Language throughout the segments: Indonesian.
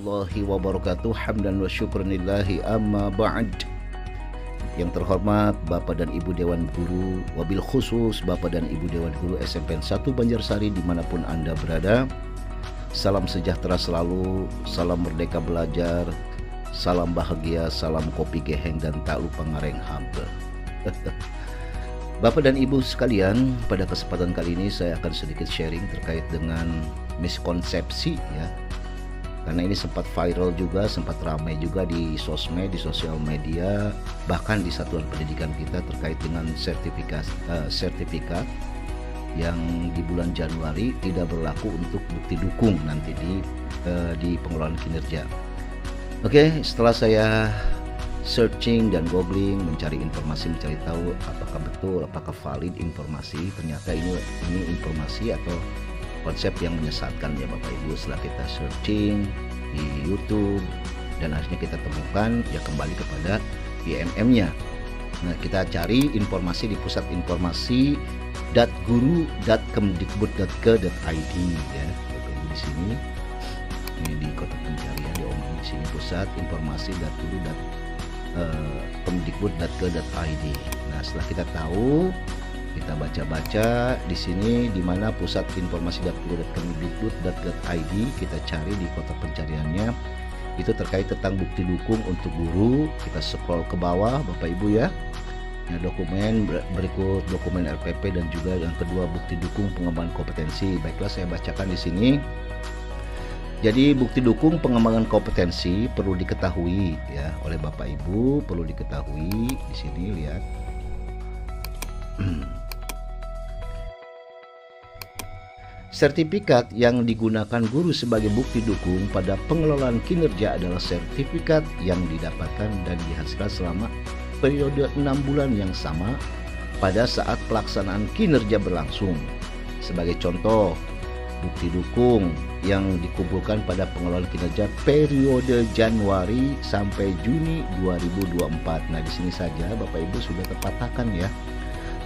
warahmatullahi wabarakatuh. Hamdan wa syukrunillahi amma ba'd. Yang terhormat Bapak dan Ibu Dewan Guru, wabil khusus Bapak dan Ibu Dewan Guru SMPN 1 Banjarsari dimanapun Anda berada. Salam sejahtera selalu, salam merdeka belajar, salam bahagia, salam kopi geheng, dan tak lupa ngareng hampe. Bapak dan Ibu sekalian, pada kesempatan kali ini saya akan sedikit sharing terkait dengan miskonsepsi ya. Karena ini sempat viral juga, sempat ramai juga di sosmed, di sosial media, bahkan di satuan pendidikan kita terkait dengan sertifikat yang di bulan Januari tidak berlaku untuk bukti dukung nanti di pengelolaan kinerja. Oke, setelah saya searching dan googling, mencari informasi, mencari tahu apakah betul, apakah valid informasi, ternyata ini informasi atau konsep yang menyesatkan ya Bapak Ibu. Setelah kita searching di YouTube dan akhirnya kita temukan ya kembali kepada IMM-nya. Nah, kita cari informasi di pusat informasi .guru.kemdikbud.go.id ya Bapak Ibu di sini. Ini di kotak pencarian diomong di sini pusat informasi .guru.kemdikbud.go.id. Nah, setelah kita tahu, kita baca-baca di sini di mana pusat informasi .guru.kemdikbud.go.id, kita cari di kotak pencariannya itu terkait tentang bukti dukung untuk guru. Kita scroll ke bawah Bapak Ibu ya. Nah, dokumen berikut dokumen RPP dan juga yang kedua bukti dukung pengembangan kompetensi. Baiklah, saya bacakan di sini. Jadi bukti dukung pengembangan kompetensi perlu diketahui ya oleh Bapak Ibu, perlu diketahui di sini lihat. Sertifikat yang digunakan guru sebagai bukti dukung pada pengelolaan kinerja adalah sertifikat yang didapatkan dan dihasilkan selama periode 6 bulan yang sama pada saat pelaksanaan kinerja berlangsung. Sebagai contoh, bukti dukung yang dikumpulkan pada pengelolaan kinerja periode Januari sampai Juni 2024. Nah, di sini saja Bapak Ibu sudah terpatahkan ya.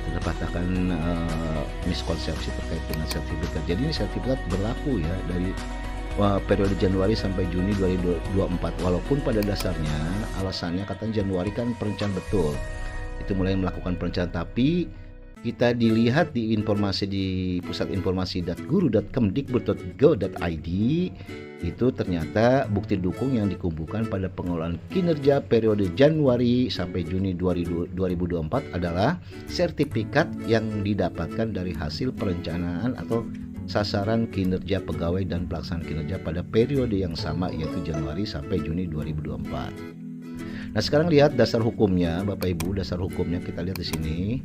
Terpatahkan miskonsepsi terkait dengan sertifikat. Jadi ini sertifikat berlaku ya dari periode Januari sampai Juni 2024. Walaupun pada dasarnya alasannya katanya Januari kan perencanaan betul, itu mulai melakukan perencanaan, tapi kita dilihat di informasi di pusat informasi .guru.kemdikbud.go.id itu ternyata bukti dukung yang dikumpulkan pada pengelolaan kinerja periode Januari sampai Juni 2024 adalah sertifikat yang didapatkan dari hasil perencanaan atau sasaran kinerja pegawai dan pelaksanaan kinerja pada periode yang sama, yaitu Januari sampai Juni 2024. Nah, sekarang lihat dasar hukumnya Bapak Ibu, dasar hukumnya kita lihat di sini.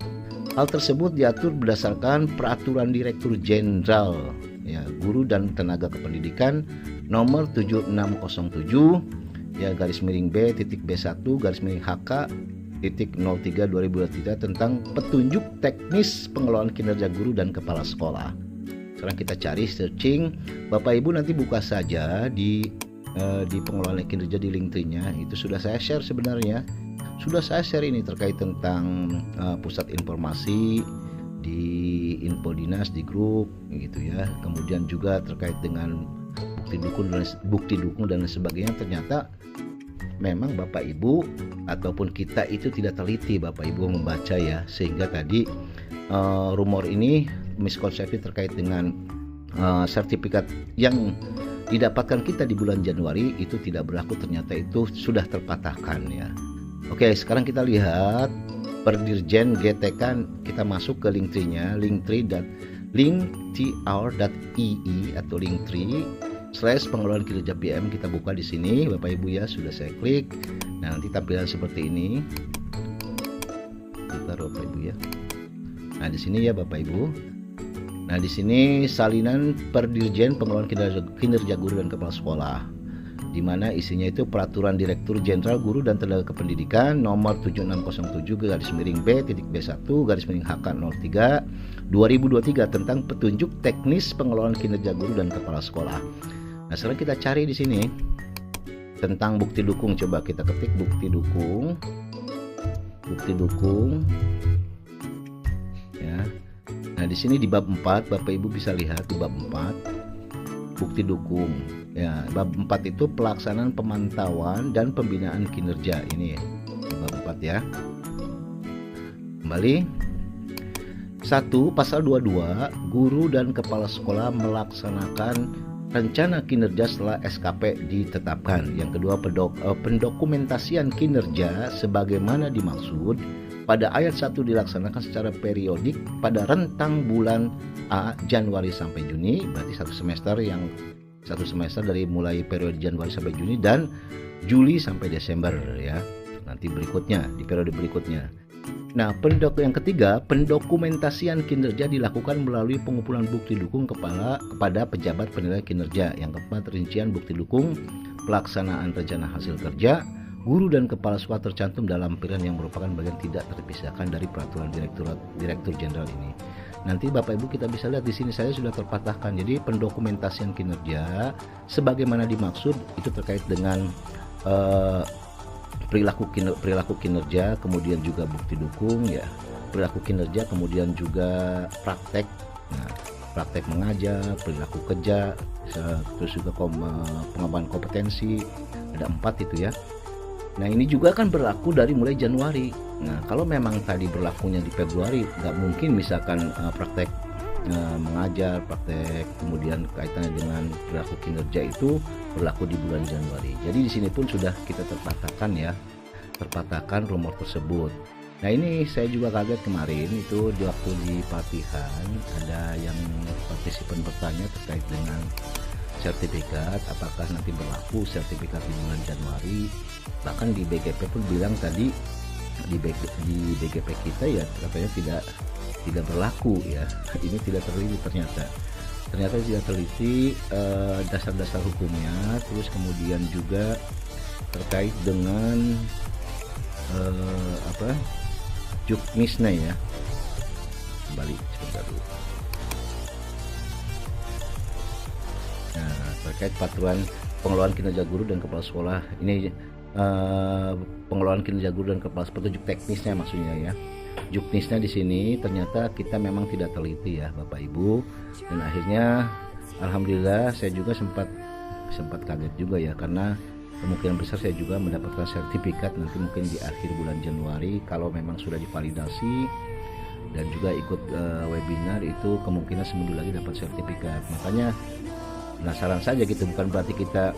Hal tersebut diatur berdasarkan Peraturan Direktur Jenderal ya, Guru dan Tenaga Kependidikan nomor 7607 ya /B1-HK-03/2023 tentang petunjuk teknis pengelolaan kinerja guru dan kepala sekolah. Sekarang kita cari searching, Bapak Ibu nanti buka saja di pengelolaan kinerja di Linktree-nya, itu sudah saya share sebenarnya. Sudah saya share ini terkait tentang pusat informasi di info dinas di grup gitu ya. Kemudian juga terkait dengan bukti dukung dan sebagainya. Ternyata memang Bapak Ibu ataupun kita itu tidak teliti Bapak Ibu membaca ya, sehingga tadi rumor ini miskonsepsi terkait dengan sertifikat yang didapatkan kita di bulan Januari itu tidak berlaku, ternyata itu sudah terpatahkan ya. Oke, sekarang kita lihat Perdirjen GTK, kita masuk ke Linktree-nya, linktr.ee atau Linktree/pengelolaan kinerja PM. Kita buka di sini Bapak Ibu ya, sudah saya klik. Nah, nanti tampilan seperti ini. Kita Bapak Ibu ya. Nah, di sini ya Bapak Ibu. Nah, di sini salinan Perdirjen pengelolaan kinerja guru dan kepala sekolah, di mana isinya itu Peraturan Direktur Jenderal Guru dan Tenaga Kependidikan nomor 7607/B1-HK-03/2023 tentang petunjuk teknis pengelolaan kinerja guru dan kepala sekolah. Nah, sekarang kita cari di sini tentang bukti dukung. Coba kita ketik bukti dukung ya. Nah, di sini di bab 4 Bapak Ibu bisa lihat di bab 4 bukti dukung. Ya, bab 4 itu pelaksanaan pemantauan dan pembinaan kinerja. Ini bab 4 ya. Kembali. 1. Pasal 22, guru dan kepala sekolah melaksanakan rencana kinerja setelah SKP ditetapkan. Yang kedua, pendokumentasian kinerja sebagaimana dimaksud pada ayat 1 dilaksanakan secara periodik pada rentang bulan A Januari sampai Juni, berarti satu semester dari mulai periode Januari sampai Juni dan Juli sampai Desember ya. Nanti berikutnya di periode berikutnya. Nah, yang ketiga, pendokumentasian kinerja dilakukan melalui pengumpulan bukti dukung kepada pejabat penilai kinerja. Yang keempat, rincian bukti dukung pelaksanaan rencana hasil kerja guru dan kepala sekolah tercantum dalam lampiran yang merupakan bagian tidak terpisahkan dari peraturan direktur jenderal ini. Nanti Bapak Ibu kita bisa lihat di sini saya sudah terpatahkan. Jadi pendokumentasian kinerja sebagaimana dimaksud itu terkait dengan perilaku kinerja, kemudian juga bukti dukung ya, perilaku kinerja, kemudian juga praktek. Nah, praktek mengajar, perilaku kerja, terus juga pengembangan kompetensi, ada 4 itu ya. Nah, ini juga kan berlaku dari mulai Januari. Nah, kalau memang tadi berlakunya di Februari, nggak mungkin misalkan praktek mengajar, praktek kemudian kaitannya dengan perilaku kinerja itu berlaku di bulan Januari. Jadi di sini pun sudah kita terpatahkan rumor tersebut. Nah, ini saya juga kaget kemarin itu di waktu di pelatihan ada yang partisipan bertanya terkait dengan sertifikat, apakah nanti berlaku sertifikat di bulan Januari. Bahkan di BGP pun bilang tadi di BGP kita ya katanya tidak berlaku ya. Ini tidak teliti ternyata tidak teliti dasar-dasar hukumnya, terus kemudian juga terkait dengan juknisnya ya. Kembali sebentar dulu. Nah, terkait peraturan pengelolaan kinerja guru dan kepala sekolah ini pengelolaan kinerja guru dan kepala sekolah, petunjuk teknisnya maksudnya ya. Juknisnya di sini ternyata kita memang tidak teliti ya Bapak Ibu, dan akhirnya alhamdulillah saya juga sempat kaget juga ya, karena kemungkinan besar saya juga mendapatkan sertifikat nanti mungkin di akhir bulan Januari kalau memang sudah divalidasi dan juga ikut webinar, itu kemungkinan seminggu lagi dapat sertifikat. Makanya penasaran saja gitu, bukan berarti kita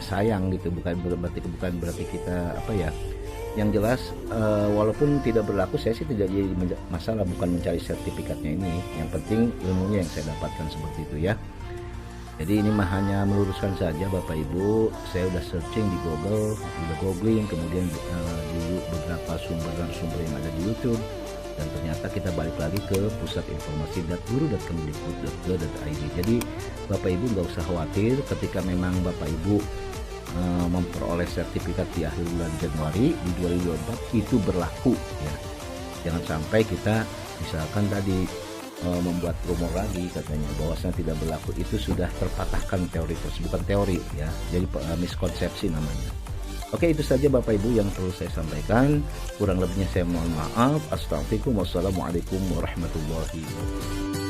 sayang gitu, bukan berarti kita yang jelas walaupun tidak berlaku saya sih tidak jadi masalah, bukan mencari sertifikatnya ini, yang penting ilmunya yang saya dapatkan seperti itu ya. Jadi ini mah hanya meluruskan saja Bapak Ibu. Saya udah searching di Google, udah googling, kemudian di beberapa sumber yang ada di YouTube, dan ternyata kita balik lagi ke pusat informasi guru.kemdikbud.go.id. Jadi Bapak Ibu nggak usah khawatir ketika memang Bapak Ibu memperoleh sertifikat di akhir bulan Januari di 2024 itu berlaku ya. Jangan sampai kita misalkan tadi membuat rumor lagi katanya bahwasanya tidak berlaku, itu sudah terpatahkan teori tersebut, bukan teori ya, jadi miskonsepsi namanya. Oke, itu saja Bapak Ibu yang perlu saya sampaikan, kurang lebihnya saya mohon maaf. Astagfirullahaladzim. Wassalamualaikum warahmatullahi wabarakatuh.